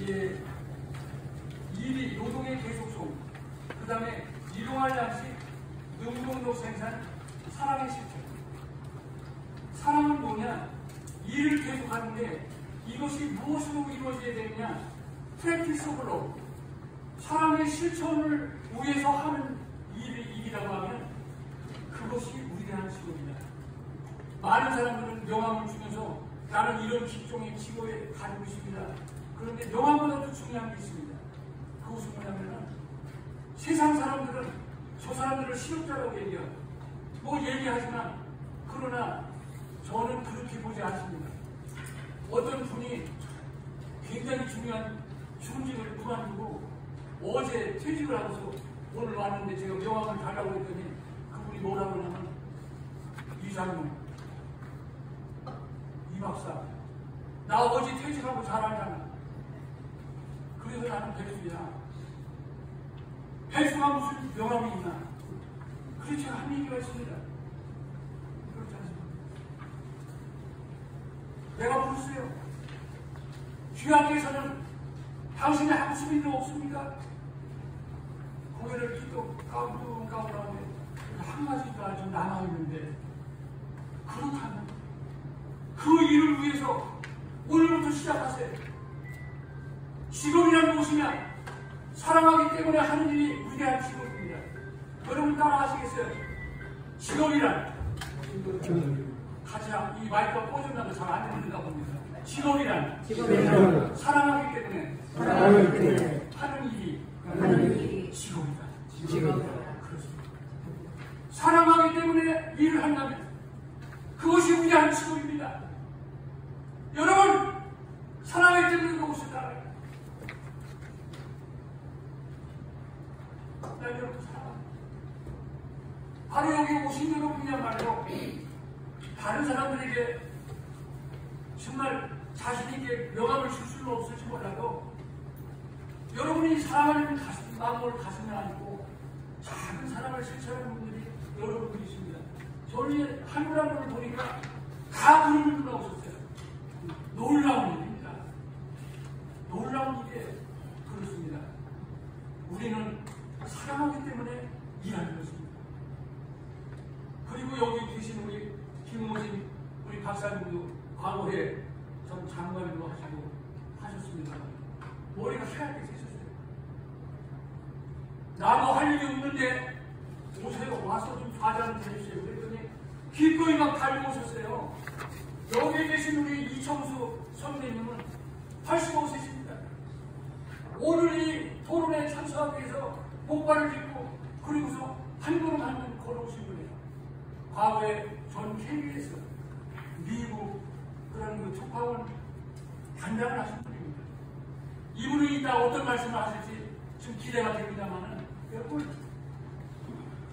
예, 일이 노동의 계속성, 그 다음에 일용할 양식, 능동노 생산, 사랑의 실천. 사랑은 뭐냐? 일을 계속하는데 이것이 무엇으로 이루어져야 되느냐? 프랙티스 오브 러브. 사랑의 실천을 위해서 하는 일이라고 하면 그것이 위대한 직업이다. 많은 사람들은 명함을 주면서 나는 이런 직종의 직업에 가지고 있습니다. 그런데 명함보다도 중요한 게 있습니다. 그것은 뭐냐면 세상 사람들은 저 사람들을 실업자라고 얘기하고 뭐 얘기하지만 그러나 저는 그렇게 보지 않습니다. 어떤 분이 굉장히 중요한 중직을 그만두고 어제 퇴직을 하고서 오늘 왔는데 제가 명함을 달라고 했더니 그분이 뭐라고 하냐면 이장용, 이 박사, 나 어제 퇴직하고 잘 알잖아. 그래서 나는 백수야. 백수가 무슨 명함이 있나? 그래서 제가 한 얘기가 있습니다. 그렇지 않습니까? 내가 물었어요. 귀하께서는 당신의 학습인도 없습니까? 고개를 삐뚝 까불까불하는데 한 가지가 좀 남아있는데 그렇다면 그 일을 위해서 오늘부터 시작하세요. 직업이란 무엇이냐? 사랑하기 때문에 하는 일이 위대한 직업입니다. 여러분 따라 하시겠어요? 직업이란 가자. 이 마이크가 꺼졌나도 잘 안 들린다 봅니다. 직업이란 사랑하기 때문에 하는 일이 직업이다. 그렇습니다. 사랑하기 때문에 일을 한다면 그것이 위대한 직업입니다. 여러분 사랑하기 때문에 그것을 따라요. 나 여러분 사랑합니다. 바로 여기 오신 여러분이야말로 다른 사람들에게 정말 자신에게 명함을 줄 수는 없을지 몰라도 여러분이 사랑하는 마음을 가슴에 안고 작은 사랑을 실천하는 분들이 여러분들이 있습니다. 저는 한국라는 보니까 다 그런 분들 나오셨어요. 놀라운 일입니다. 놀라운 일에 그렇습니다. 우리는 사랑하기 때문에 일하는 것입니다. 그리고 여기 계신 우리 김모진 우리 박사님도 과거에 전 장관님도 하시고 하셨습니다. 머리가 하얗게 되셨어요. 나도 할 일이 없는데 오세요. 와서 좀 좌장 해주세요. 그랬더니 기꺼이 막 달려오셨어요. 여기 계신 우리 이청수 선배님은 85세십니다. 오늘 이 토론에 참석하기 위해서 목발을 짚고 그리고서 한 걸음 한 걸음 걸어오신 분이에요. 과거에 전 KBS 미국 그런 그 특파원 단장을 하신 분입니다. 이분이 이따 어떤 말씀을 하실지 좀 기대가 됩니다만은 여러분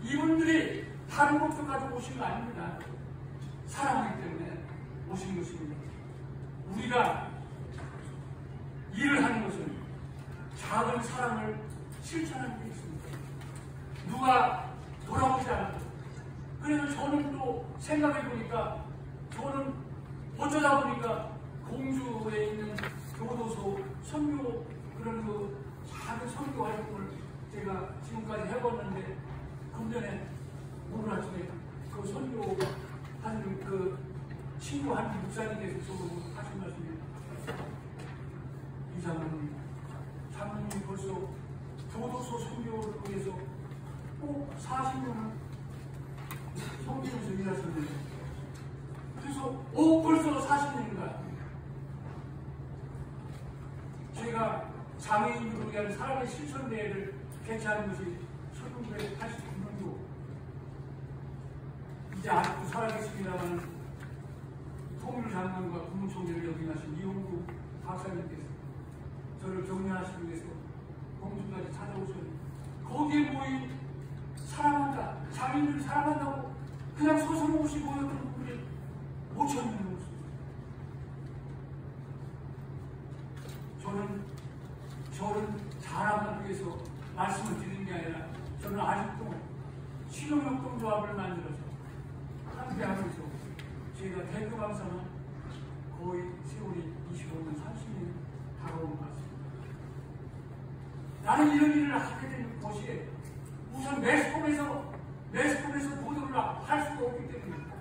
이분들이 다른 목적 가지고 오신 거 아닙니다. 사랑하기 때문에 오신 것입니다. 우리가 일을 하는 것은 작은 사랑을 실천하는 게 있습니다. 누가 돌아오지 않아도. 그래서 저는 또 생각해보니까 저는 어쩌다 보니까 공주에 있는 교도소 선교 그런 그 작은 선교 활동을 제가 지금까지 해봤는데 금년에 오늘 아침에 그 선교 하는 그 친구 한 목사님께서 저보고 하신 말씀이 이상한 장로님이 벌써 교도소 선교를 위해서 꼭 40년을 섬기면서 일하셨는데 그래서 벌써 40년인가 제가 장애인으로 위한 사랑의 실천대회를 개최하는 것이 1989년도 이제 아직도 살아계십니다만 통일장관과 국무총리를 역임하신 이용구 박사님께서 저를 격려하시기 위해서 공주까지 찾아오셨는데 거기에 모인 사랑한다, 장애인들을 사랑한다고 그냥 서슴없이 모였던 분들이 5,000명 넘었습니다. 저는 자랑하기 위해서 말씀을 드리는 게 아니라 저는 아직도 신혼협동조합을 만들어서 함께하면서 제가 대표 강사는 거의 세월이 25년, 30년 다가온 것 같습니다. 나는 이런 일을 하게 된 것이 우선 매스컴에서 보도를 할 수가 없기 때문입니다.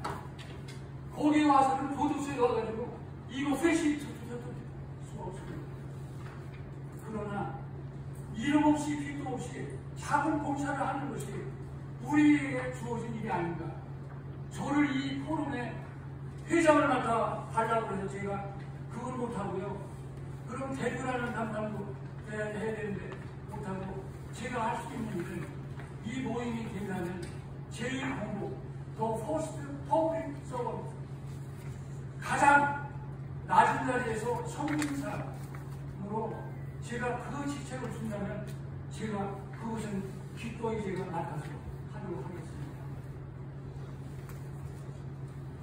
거기에 와서는 보도소에 와가지고 이거 회식 tutto 수가 없습니다. 그러나 이름 없이 빈도 없이 작은 공사를 하는 것이 우리에게 주어진 일이 아닌가. 저를 이 포럼에 회장을 맡아 달라고 해서 제가 그걸 못하고요. 그럼 대표라는 담당도 해야 되는데 못하고 제가 할 수 있는 일은 이 모임이 된다면 제1공부 더 퍼스트 퍼블릭 서번트 가장 낮은 자리에서 섬기는 사람으로 제가 그 직책을 준다면 제가 그것은 기꺼이 제가 맡아서 하도록 하겠습니다.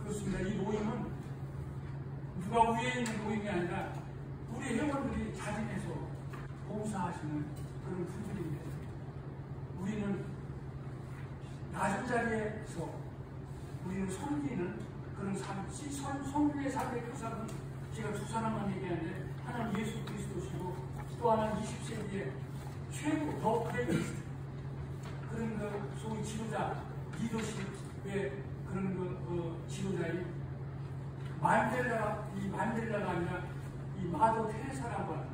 그렇습니다. 이 모임은 누가 위에 있는 모임이 아니라 우리 회원들이 자진해서 봉사하시는 그런 분들인데 우리는 낮은 자리에서 우리는 섬기는 그런 삶, 섬기의 삶의 표상은 제가 두 사람만 얘기하는데 하나는 예수 그리스도시고 또 하나는 20세기의 최고 더 프레이리스트 그런 그 소위 지도자 리더십의 그런 그 지도자인 만델라가 아니라 이 마더 테레사라고 하는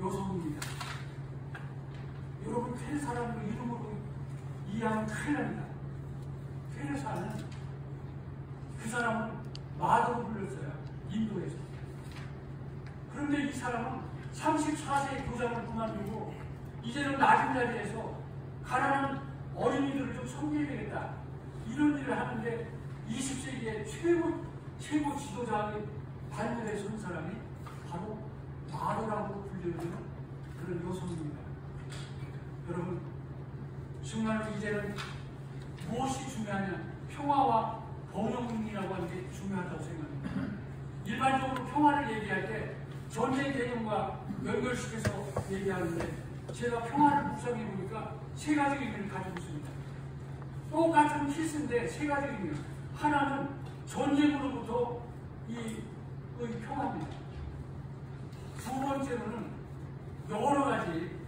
여성입니다. 여러분 테레사라는 이름으로 이해하면 큰일 납니다. 테레사는 그 사람은 마더로 불렸어요. 인도에서. 그런데 이 사람은 34세의 교장을 그만두고 이제는 낮은 자리에서 가난한 어린이들을 좀 섬겨야 되겠다. 이런 일을 하는데 20세기의 최고 지도자의 반열에 선 사람이 바로 마더라고 불려지는 그런 여성입니다. 여러분, 중요한 이제는 무엇이 중요하냐? 평화와 번영이라고 하는 게 중요하다고 생각합니다. 일반적으로 평화를 얘기할 때 전쟁 개념과 연결시켜서 얘기하는데 제가 평화를 구성해 보니까 세 가지 의미를 가지고 있습니다. 똑같은 키스인데 세 가지 의미. 하나는 전쟁으로부터 이 평화입니다. 두 번째로는 여러 가지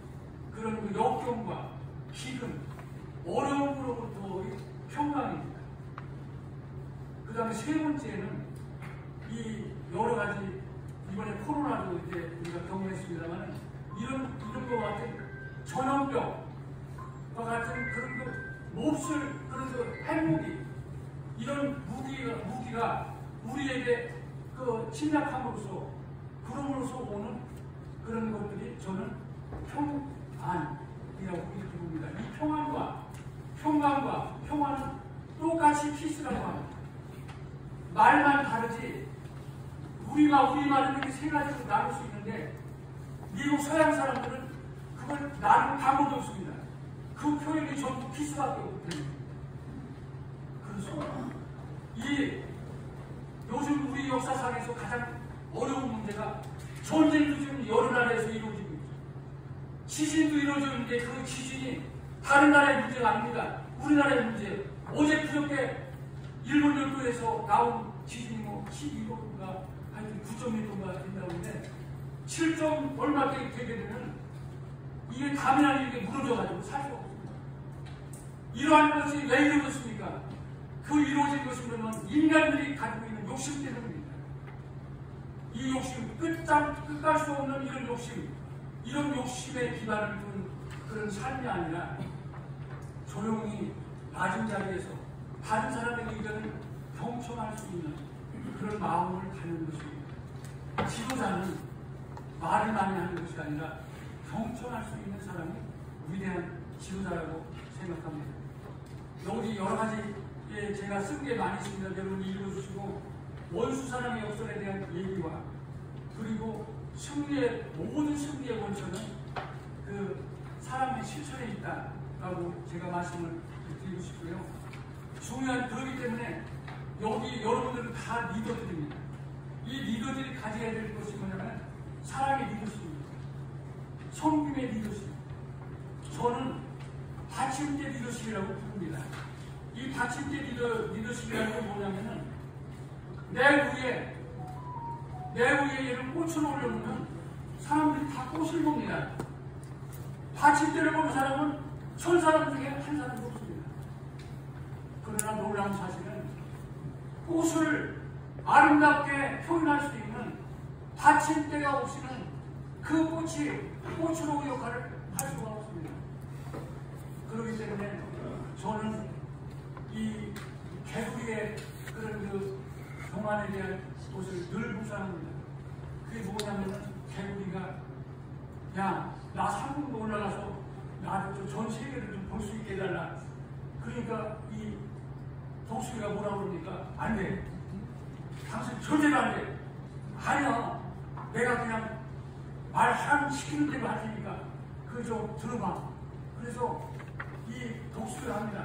그런 그 역경과 기근, 어려움으로부터의 평강입니다. 그 다음에 세 번째는 이 여러 가지 이번에 코로나도 이제 우리가 경험했습니다만 이런 것 같은 전염병과 같은 그런 그 몹쓸 그런 그 핵무기 이런 무기가 우리에게 그 침략함으로써 그럼으로써 오는 그런 것들이 저는 평안이라고 이렇게 봅니다. 이 평안과 평화는 똑같이 키스라고 합니다. 말만 다르지 우리말은 이렇게 세 가지로 나눌 수 있는데 미국 서양 사람들은 그걸 나누는 방법이 없습니다. 그 표현이 전부 키스밖에 없습니다. 그렇습니다. 요즘 우리 역사상에서 가장 어려운 문제가 전쟁도 지금 여러 나라에서 이루어지고 있죠. 지진도 이루어지는데 그 지진이 다른 나라의 문제가 아닙니다. 우리나라의 문제예요. 어제 그저께 일본 열도에서 나온 지진이 12도인가 하여튼 9.1도가 된다고 하는데 7점 얼마게 되게 되면 이게 담이나 이렇게 무너져가지고 살 수가 없습니다. 이러한 것이 왜 이루어졌습니까? 그 이루어진 것은 그러면 인간들이 가지고 있는 욕심 때문입니다. 이 욕심, 끝갈 수 없는 이런 욕심, 이런 욕심에 기반을 둔 그런 삶이 아니라 조용히 낮은 자리에서 다른 사람의 의견을 경청할 수 있는 그런 마음을 갖는 것입니다. 지도자는 말을 많이 하는 것이 아니라 경청할 수 있는 사람이 위대한 지도자라고 생각합니다. 여기 여러 가지 제가 쓴 게 많이 있습니다. 여러분 읽어주시고 원수 사랑의 역설에 대한 얘기와 그리고 모든 승리의 원천은 그 사람의 실천에 있다라고 제가 말씀을 드리고 싶고요. 중요한 그렇기 때문에 여기 여러분들은 다 리더들입니다. 이 리더들이 가져야 될 것이 뭐냐면 사랑의 리더십입니다. 섬김의 리더십. 저는 받침대 리더십이라고 부릅니다. 이 받침대 리더십이라는 건 뭐냐면은 내 위에 얘를 꽃을 올려놓으면 사람들이 다 꽃을 봅니다. 받침대를 보는 사람은 1000사람 중에 한 사람도 없습니다. 그러나 놀라운 사실은 꽃을 아름답게 표현할 수 있는 받침대가 없이는 그 꽃이 꽃으로 역할을 할 수가 없습니다. 그렇기 때문에 저는 이 개구리의 그런 그 동안에 대한 것을 늘 묵상합니다. 그게 뭐냐면은 개구리가 야, 나 상공도 올라가서 나를 전 세계를 좀 볼 수 있게 해달라. 그러니까 이 독수리가 뭐라고 그럽니까? 안 돼. 당신 절대로 안 돼. 아니야. 내가 그냥 말하는 시키는 대로 할 테니까 그거 좀 들어봐. 그래서 이 독수리가 합니다.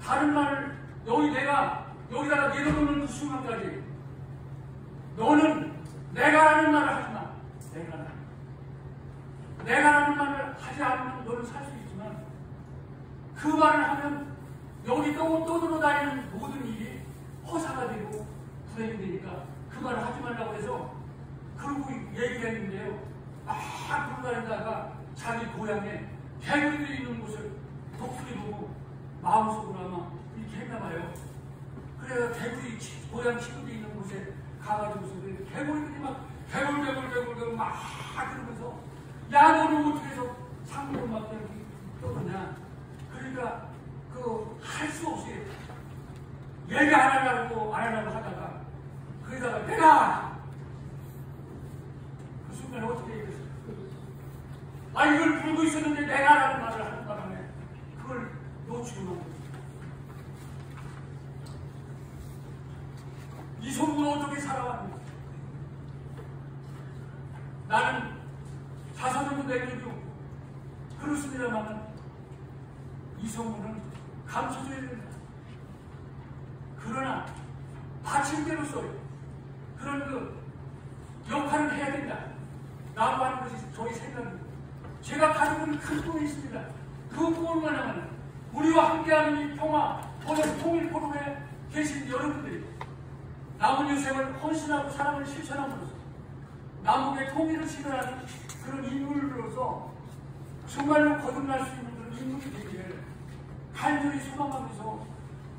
다른 말을 내가 여기다가 내려놓는 그 순간까지 너는 내가 하는 말을 하지 마. 내가 하는 말을 하지 않으면 너는 살 수 있지만 그 말을 하면 여기 떠돌아다니는 모든 일이 허사가 되고 불행이 되니까 그 말을 하지 말라고 해서 그러고 얘기했는데요. 막 돌아다니다가 자기 고향에 개구리들이 있는 곳을 독수리 보고 마음속으로 아마 이렇게 했나봐요. 그래서 개구리 고향 친구들이 있는 곳에 가가지고서 개구리들이 막 개굴 막 그러면서 야 너는 어떻게 해서 상으로 막 이렇게 떠드냐. 그러니까 그 할 수 없이 얘기 안 하려고 하다가 거기다가 내가 그 순간에 어떻게 얘기했어요? 이걸 불고 있었는데 내가 라는 말을 하는 바람에 그걸 놓치고 만 거죠. 이 소문은 어떻게 살아왔는가? 나는 자서전도 내기도 그렇습니다만 이 소문은 감춰져야 된다. 그러나 받침대로서 그런 그 역할을 해야 된다. 나도 하는 것이 저희 생각입니다. 제가 가지고 있는 큰 꿈이 있습니다. 그 꿈을 뭐냐면 우리와 함께하는 이 평화, 번영, 통일 포럼에 계신 여러분들이 남은 유생을 헌신하고 사랑을 실천함으로써 남북의 통일을 실현하는 그런 인물로서 정말로 거듭날 수 있는 그런 인물이 되기를 간절히 소망하면서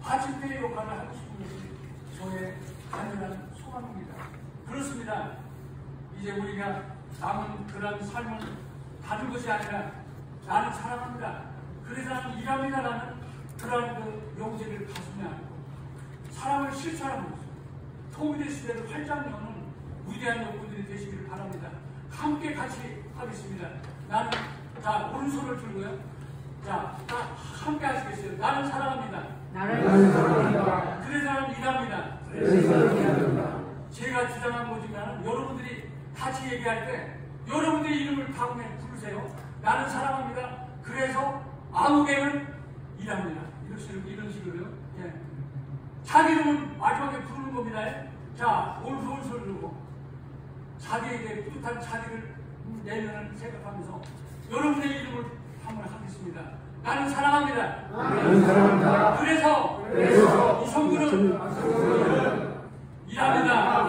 받침대의 역할을 하고 싶은 것이 저의 간절한 소망입니다. 그렇습니다. 이제 우리가 남은 그런 삶을 가진 것이 아니라 나는 사랑합니다. 그래서 나는 일합니다라는 그러한 그 용기를 가슴에 안고 사랑을 실천하면서 통일의 시대를 활짝 여는 위대한 여러분들이 되시기를 바랍니다. 함께 같이 하겠습니다. 나는 자 오른손을 들고요. 자 함께 하시겠어요. 나는 사랑합니다. 나는 사랑합니다. 그래서 나는 일합니다. 제가 주장한 거지만 여러분들이 같이 얘기할 때 여러분들의 이름을 다음에 부르세요. 나는 사랑합니다. 그래서 아무개는 일합니다. 이런 식으로요. 예. 자기 이름은 마지막에 부르는 겁니다. 자, 오른손을 들고 자기에게 뿌듯한 자기를 내면을 생각하면서 여러분의 이름을 한번 하겠습니다. 나는 사랑합니다. 나는 사랑합니다. 그래서 이 성도는 일합니다.